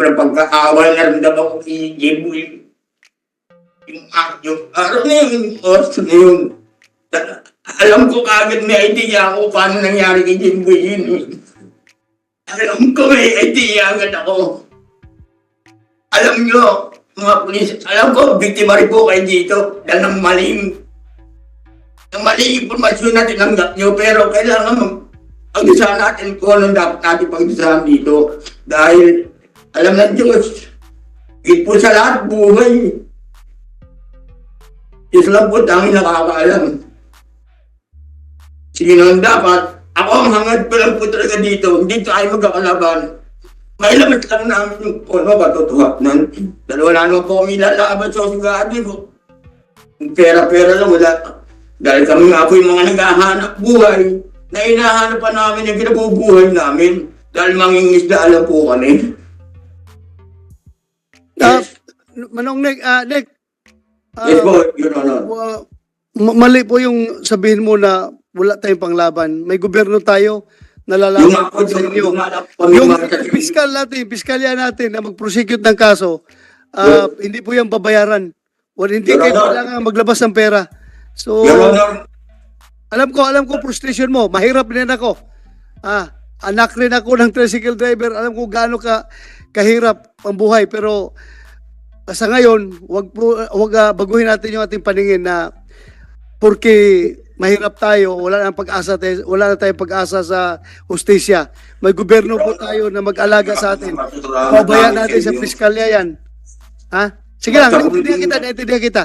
sobrang pagkaawa na rin daw ako i-game yung araw na yun, oras na yun. Alam ko kagad may idea ako paano nangyari kay Jimboy yun. Alam ko may idea agad ako. Alam nyo, mga pulis, alam ko, biktima rin po kayo dito dahil ng maling impormasyon na tinanggap nyo, pero kailangan pagdusahan natin kung anong dapat natin pagdusahan dito. Dahil, alam ng Diyos, higit po sa lahat, buhay. Diyos lang po, tanging nakakaalam. Sino ang dapat? Ako ang hangad pa lang po talaga dito, hindi tayo magkakalaban. May lamat lang namin yung katotohanan. Dahil wala naman po kami lalaban sa usigati ko. Pera-pera lang, wala. Dahil kami nga po yung mga naghahanap buhay, na hinahanap pa namin yung kinabubuhay namin. Dahil mangingisda lang po kami. Manong Nick, Yes po, Your Honor. Mali po yung sabihin mo na wala tayong panglaban. May gobyerno tayo, nalalaman po sa inyo. Yung piskalya natin na mag-prosecute ng kaso, hindi po yan babayaran. Hindi kayo kailangan maglabas ng pera. So, alam ko frustration mo. Mahirap din ako. Anak rin ako ng tricycle driver. Alam ko gaano kahirap ang buhay. Pero sa ngayon, wag baguhin natin yung ating paningin na porque mahirap tayo, wala na tayong pag-asa sa hustisya. May gobyerno po tayo na mag-alaga sa atin. Pabayaan natin sa piskalya yan. Sige lang, naintindihan kita.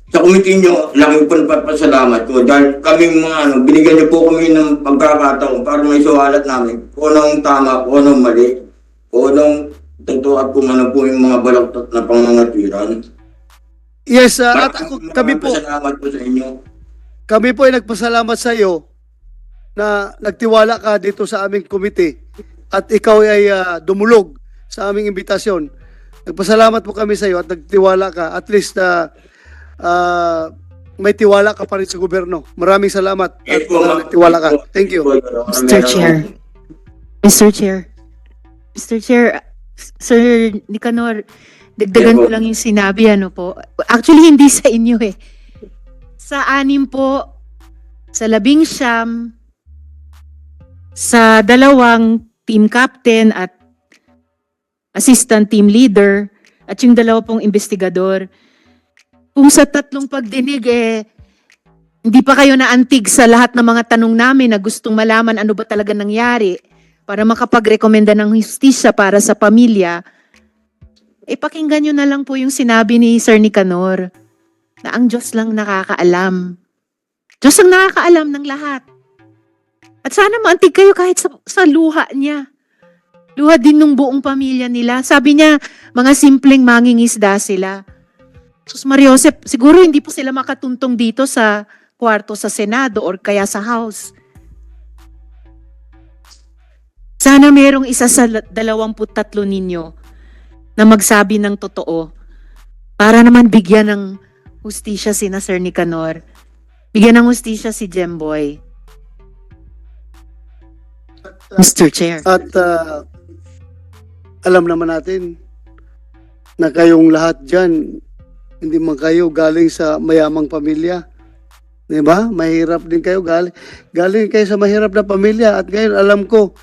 Sa committee nyo, laki po nagpapasalamat ko dahil kaming mga binigyan niyo po kami ng pagkakataon para may suwalat namin kung anong tama, kung anong mali, kung anong totoo at kung ano po yung mga balaktot na pangangatiran. Yes, at kami po. Salamat po sa inyo. Kami po ay nagpasalamat sa iyo na nagtiwala ka dito sa aming committee at ikaw ay dumulog sa aming imbitasyon. Nagpasalamat po kami sa iyo at nagtiwala ka. At least may tiwala ka pa rin sa gobyerno. Maraming salamat at nagtiwala ka. Thank you. Mr. Chair. Mr. Chair. Mr. Chair, Sir Nicanor, dagdagan ko lang yung sinabi, ano po. Actually, hindi sa inyo eh. Sa 6 po, sa 19, sa 2 team captain at assistant team leader, at yung 2 pong investigador. Kung sa 3 pagdinig hindi pa kayo naantig sa lahat ng mga tanong namin na gustong malaman ano ba talaga nangyari para makapagrekomenda ng hustisya para sa pamilya, pakinggan nyo na lang po yung sinabi ni Sir Nicanor na ang Diyos lang nakakaalam. Diyos ang nakakaalam ng lahat. At sana maantig kayo kahit sa luha niya. Luha din ng buong pamilya nila. Sabi niya, mga simpleng mangingisda sila. Sus Mariosep, siguro hindi po sila makatuntong dito sa kwarto sa Senado or kaya sa House. Sana merong isa sa 23 ninyo na magsabi ng totoo para naman bigyan ng hustisya sina Sir Nicanor. Bigyan ng hustisya si Jemboy. Mr. Chair. At alam naman natin na kayong lahat dyan, hindi man kayo galing sa mayamang pamilya. Diba? Mahirap din kayo. Galing kayo sa mahirap na pamilya. At ngayon, alam ko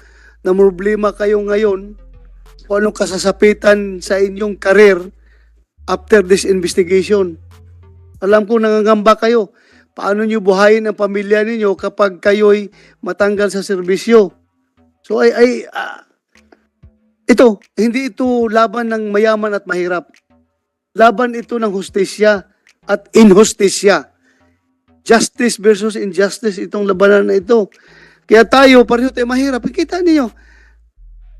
na problema kayo ngayon kung anong kasasapitan sa inyong career after this investigation. Alam ko nangangamba kayo. Paano nyo buhayin ang pamilya ninyo kapag kayo'y matanggal sa serbisyo? So hindi ito laban ng mayaman at mahirap. Laban ito ng hustisya at inhustisya. Justice versus injustice itong labanan na ito. Kaya tayo, pareho tayo mahirap. Kita niyo,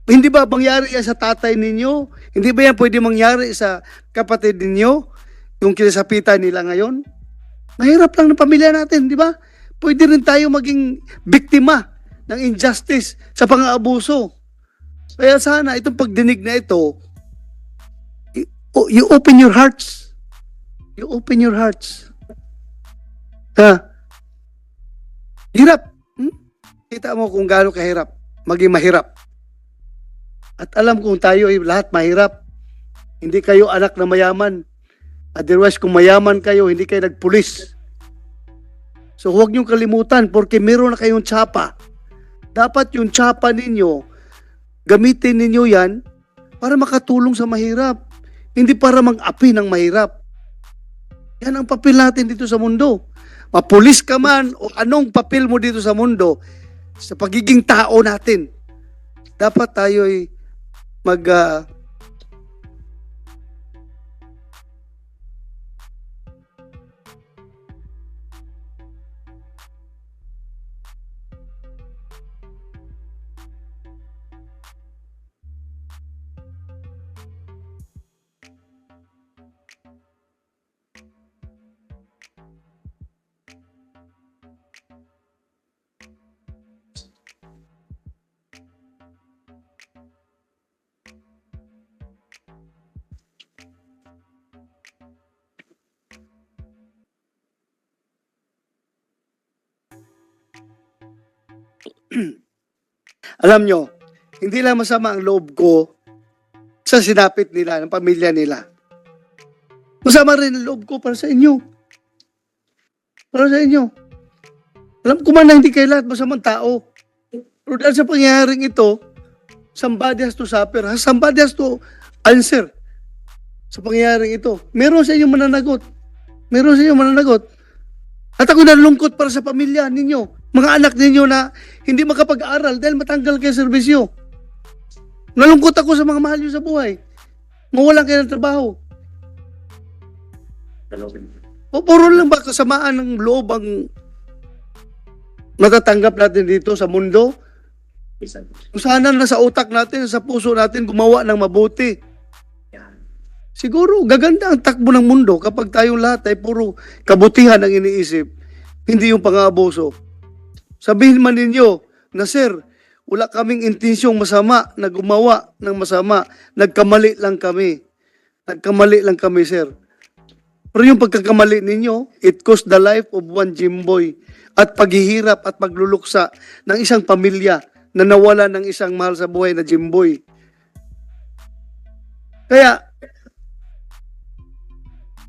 hindi ba mangyari yan sa tatay ninyo? Hindi ba yan pwede mangyari sa kapatid ninyo? Yung kinasapitan nila ngayon? Mahirap lang ng pamilya natin, di ba? Pwede rin tayo maging biktima ng injustice sa pang-aabuso. Kaya sana itong pagdinig na ito, you open your hearts. You open your hearts. Hirap. Kita mo kung gaano kahirap maging mahirap. At alam kong tayo ay lahat mahirap. Hindi kayo anak na mayaman. Otherwise, kung mayaman kayo, hindi kayo nagpulis. So huwag niyong kalimutan porque meron na kayong tsapa. Dapat yung tsapa ninyo, gamitin ninyo yan para makatulong sa mahirap. Hindi para mag-api ng mahirap. Yan ang papel natin dito sa mundo. Mapulis ka man o anong papel mo dito sa mundo, sa pagiging tao natin, dapat tayo ay alam nyo, hindi lang masama ang loob ko sa sinapit nila, ng pamilya nila. Masama rin ang loob ko para sa inyo. Para sa inyo. Alam ko man na hindi kayo lahat masamang tao. Pero dahil sa pangyayaring ito, somebody has to suffer. Somebody has to answer sa pangyayaring ito. Meron sa inyo mananagot. Meron sa inyo mananagot. At ako nalungkot para sa pamilya ninyo. Mga anak ninyo na hindi makapag-aral dahil matanggal kayo sa serbisyo. Nalungkot ako sa mga mahal nyo sa buhay. Mawalan kayo ng trabaho. O puro lang ba kasamaan ng loob ang natatanggap natin dito sa mundo? Kung sana nasa utak natin, sa puso natin, gumawa ng mabuti. Siguro, gaganda ang takbo ng mundo kapag tayong lahat ay puro kabutihan ang iniisip, hindi yung pang-aabuso. Sabihin man ninyo na, sir, wala kaming intensyong masama na gumawa ng masama. Nagkamali lang kami. Nagkamali lang kami, sir. Pero yung pagkakamali ninyo, it cost the life of one Jimboy at paghihirap at pagluluksa ng isang pamilya na nawala ng isang mahal sa buhay na Jimboy. Kaya,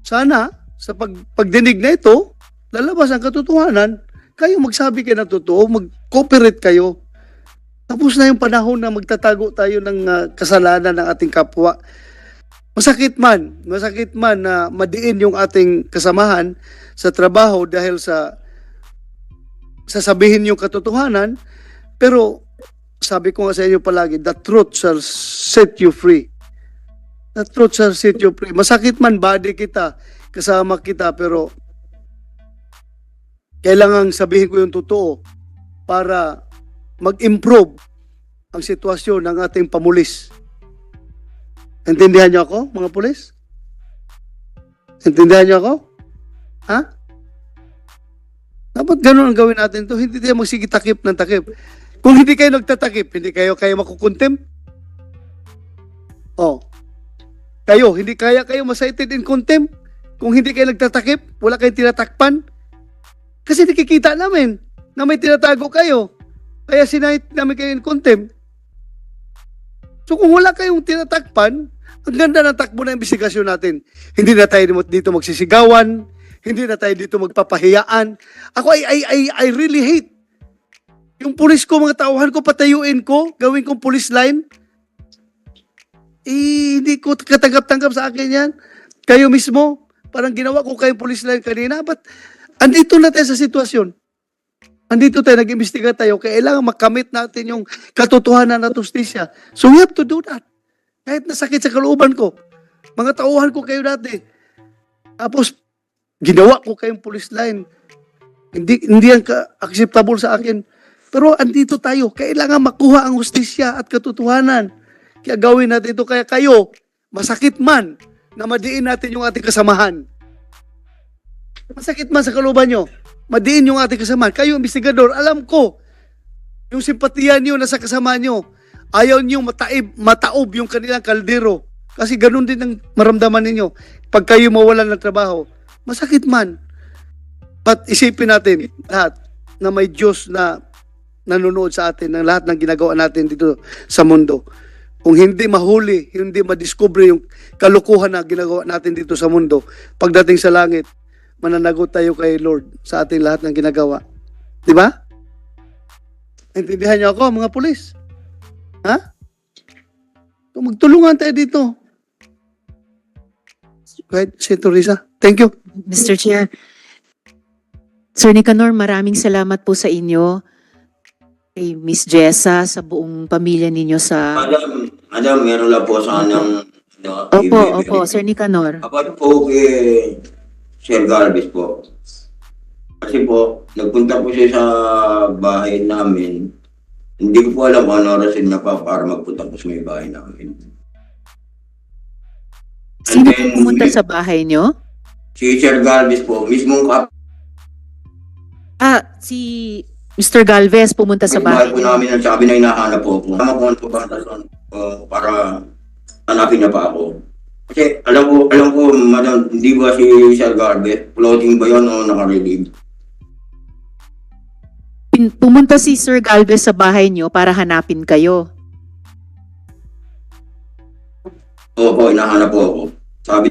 sana, sa pagdinig na ito, lalabas ang katotohanan, kayo magsabi kayo ng totoo, mag-cooperate kayo. Tapos na yung panahon na magtatago tayo ng kasalanan ng ating kapwa. Masakit man na madiin yung ating kasamahan sa trabaho dahil sa sasabihin yung katotohanan, pero sabi ko nga sa inyo palagi, the truth shall set you free. The truth shall set you free. Masakit man, body kita, kasama kita, pero kailangan sabihin ko yung totoo para mag-improve ang sitwasyon ng ating pamulis. Intindihan niyo ako, mga pulis? Intindihan niyo ako? Ha? Dapat ganun ang gawin natin to. Hindi tayo magsige takip ng takip. Kung hindi kayo nagtatakip, hindi kayo makukontem. Oh. Kayo, hindi kayo ma-cited in contempt. Kung hindi kayo nagtatakip, wala kayong tinatakpan. Kasi nakikita namin na may tinatago kayo. Kaya sinahit namin kayo in contempt. So kung wala kayong tinatakpan, ang ganda ng takbo na investigasyon natin. Hindi na tayo dito magsisigawan, hindi na tayo dito magpapahiyaan. Ako, I really hate. Yung pulis ko, mga tauhan ko, patayuin ko, gawin kong police line. Hindi ko katanggap-tanggap sa akin yan. Kayo mismo, parang ginawa ko kayong police line kanina, but andito na tayo sa sitwasyon. Andito tayo, nag-imbestiga tayo, kailangan makamit natin yung katotohanan na justisya. So we have to do that. Kahit nasakit sa kalooban ko. Mga tauhan ko kayo dati. Tapos, ginawa ko kayong police line. Hindi yan acceptable sa akin. Pero andito tayo, kailangan makuha ang justisya at katotohanan. Kaya gawin natin ito. Kaya kayo, masakit man na madiin natin yung ating kasamahan. Masakit man sa kalooban nyo, madiin yung ating kasamahan. Kayo, investigador, alam ko, yung simpatiya nyo na sa kasama nyo, ayaw nyo mataob yung kanilang kaldero. Kasi ganun din ang maramdaman ninyo. Pag kayo mawalan ng trabaho, masakit man. But isipin natin lahat na may Diyos na nanonood sa atin ng lahat ng ginagawa natin dito sa mundo. kung hindi mahuli, hindi madiscover yung kalukuhan na ginagawa natin dito sa mundo, pagdating sa langit, mananagot tayo kay Lord sa ating lahat ng ginagawa. Di ba? Intindihan niyo ako, mga pulis? Ha? So, magtulungan tayo dito. Kahit si Teresa. Thank you. Mr. Chair. Sir Nicanor, maraming salamat po sa inyo. Kay Miss Jessa, sa buong pamilya ninyo sa... Madam, meron lang po sanang... Opo, Sir Nicanor. Kapag po kay Sir Galvez po. Kasi po, nagpunta po siya sa bahay namin. Hindi ko po alam kung ano rason niya pa para magpunta po sa may bahay namin. Sino po pumunta sa bahay nyo? Si Sir Galvez po, mismong Si Mr. Galvez pumunta sa bahay po nyo. namin ang sabi na hinahanap po ako. Tama ko ano po ba ang rason para hanapin niya pa ako. Kasi alam ko, madam, hindi ba si Sir Galvez, floating ba yun o naka-relieve? Pumunta si Sir Galvez sa bahay nyo para hanapin kayo. Opo, hinahanap po ako. Sabi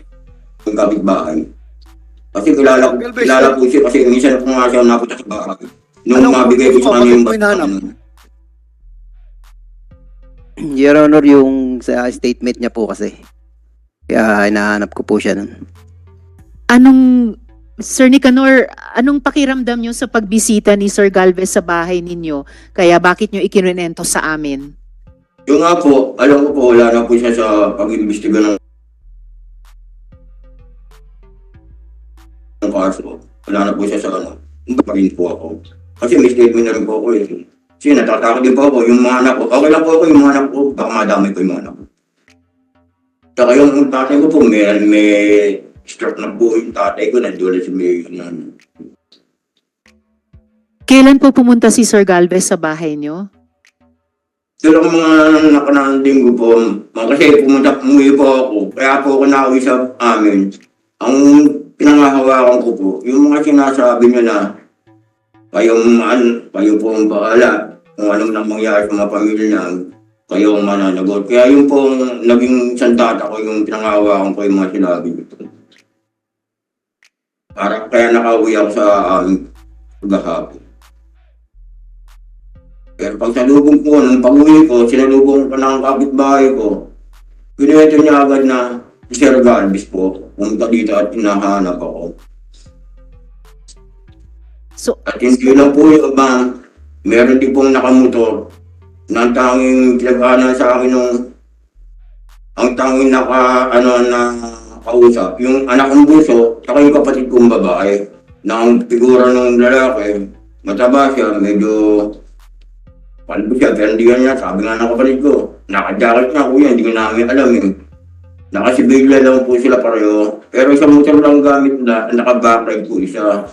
ng kapitbahay. Kasi kilala po siya kasi minsan ko nga siya napunta sa bahay. Nung mabigay ko sa kanya yung hinahanap? Your Honor, yung sa statement niya po kasi. Kaya hinahanap ko po siya nun. Sir Nicanor, anong pakiramdam nyo sa pagbisita ni Sir Galvez sa bahay ninyo? Kaya bakit nyo ikinunento sa amin? Yung nga po, alam ko po, wala na po siya sa pag-imbestiga ng kaso. Wala na po siya sa ano. Pa rin po ako. Kasi may statement na rin po ako eh. Kasi natatakot din po ako. Yung mga anak ko, okay lang po ako yung mga anak ko. Baka madamay ko yung mga anak ko. Saka yung tatay ko po, may stroke na po yung tatay ko. Nandiyo si may Kailan po pumunta si Sir Galvez sa bahay nyo? Pero mga nakanang linggo po, kasi umuwi po ako. Kaya po ako nauwi sa amin. Ang pinangahawakan ko po, yung mga sinasabi niya na kayo po ang bahala kung anong nang mangyari sa mga pamilya niya, kayo ang mananagot. Kaya yung po naging sandata ko, yung pinangahawakan ko yung mga sinabi nito. Kaya nakauwi ako sa paghahapon. Pero pag salubong ko, nung pag-uwi ko, sinalubong ko ng kapitbahay ko, pinuwento niya agad na si Sir Galvez po, pumunta dito at hinahanap ako. So, At hindi lang po yung bang, meron din pong nakamotor, na ang tanging pinag-aanan sa akin nung, ang tanging nakausap, yung anak kong buso, saka yung kapatid kong babae, na ang figura ng lalaki, mataba siya, medyo palbo siya, pero hindi niya, sabi nga ng kapatid ko, naka-jacket na kuya, hindi ko namin alam eh. Nakasibigla lang po sila pareho, pero sa motor lang gamit na, naka-backride po isa.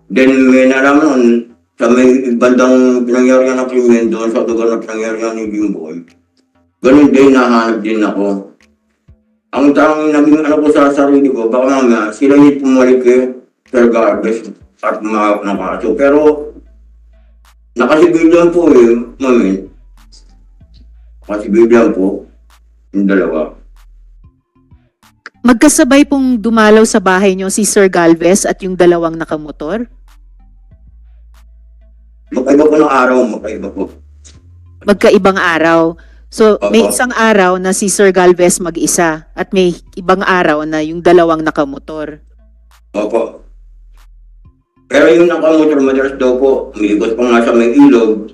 Then may nalaman sa may bandang pinangyarihan ng krimen doon sa lugar na pinangyarihan ni Bimboy. Ganun din, nahanap din ako. Ang tanging naging ano ko sa sarili ko, baka mamaya sila yung pumalik kay Sir Galvez at mga nakaso. Pero nakasibiglan po eh, mami. Nakasibiglan po yung dalawa. magkasabay pong dumalaw sa bahay nyo si Sir Galvez at yung dalawang nakamotor? Magkaiba po ng araw, magkaiba po. Magkaibang araw. So, may Opo. isang araw na si Sir Galvez mag-isa at may ibang araw na yung dalawang nakamotor. Opo. Pero yung nakamotor madalas daw po, umiikot pa nga sa may ilog.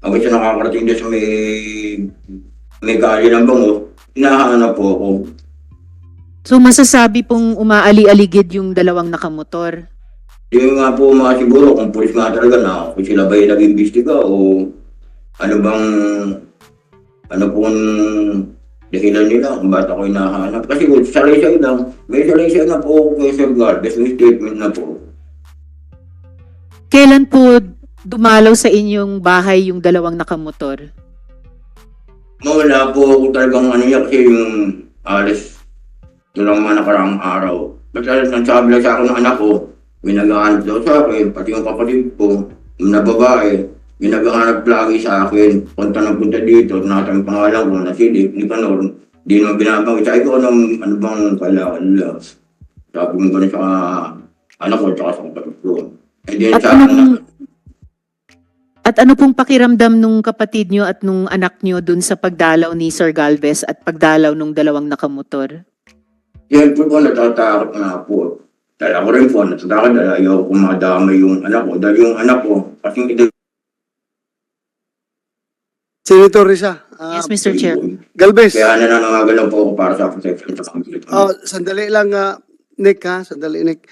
Ako siya nakakarating doon sa may kali ng bango. Hinahanap po ako. So, masasabi pong umaali-aligid yung dalawang nakamotor. Yung nga po mga siguro kung pulis nga talaga na kung sila ba yung nag-imbestiga o ano pong dahilan nila kung ba't ako hinahanap. Kasi kung salaysay lang, may salaysay na po kay Sir Galvez, may statement na po. Kailan po dumalaw sa inyong bahay yung dalawang nakamotor? Wala po ako talagang ano yan kasi yung alis doon lang mga nakaraang araw. Basta nagsabi lang sa akin ng anak ko, may nag-aanap daw sa akin, pati yung kapatid ko, yung na babae, Ginagahanap lagi sa akin, punta ng punta dito, nakatang pangalan ko na si Nicanor, di naman binabanggit. Sabi ko, ano bang kailangan nila? Sabi ko na sa anak ko, tsaka sa kapatid ko. And then At sa ano pong pakiramdam nung kapatid nyo at nung anak nyo dun sa pagdalaw ni Sir Galvez at pagdalaw nung dalawang nakamotor? yan po natatakot na po. Dahil ako rin po, natatakot dahil ayaw ko madamay yung anak ko. Dahil yung anak ko, kasing ito. Senator Risa, Yes, Mr. Chair. Galvez, Kaya nananangagalan po ako para sa protection sa kampilit. sandali lang, Nick ha, sandali Nick.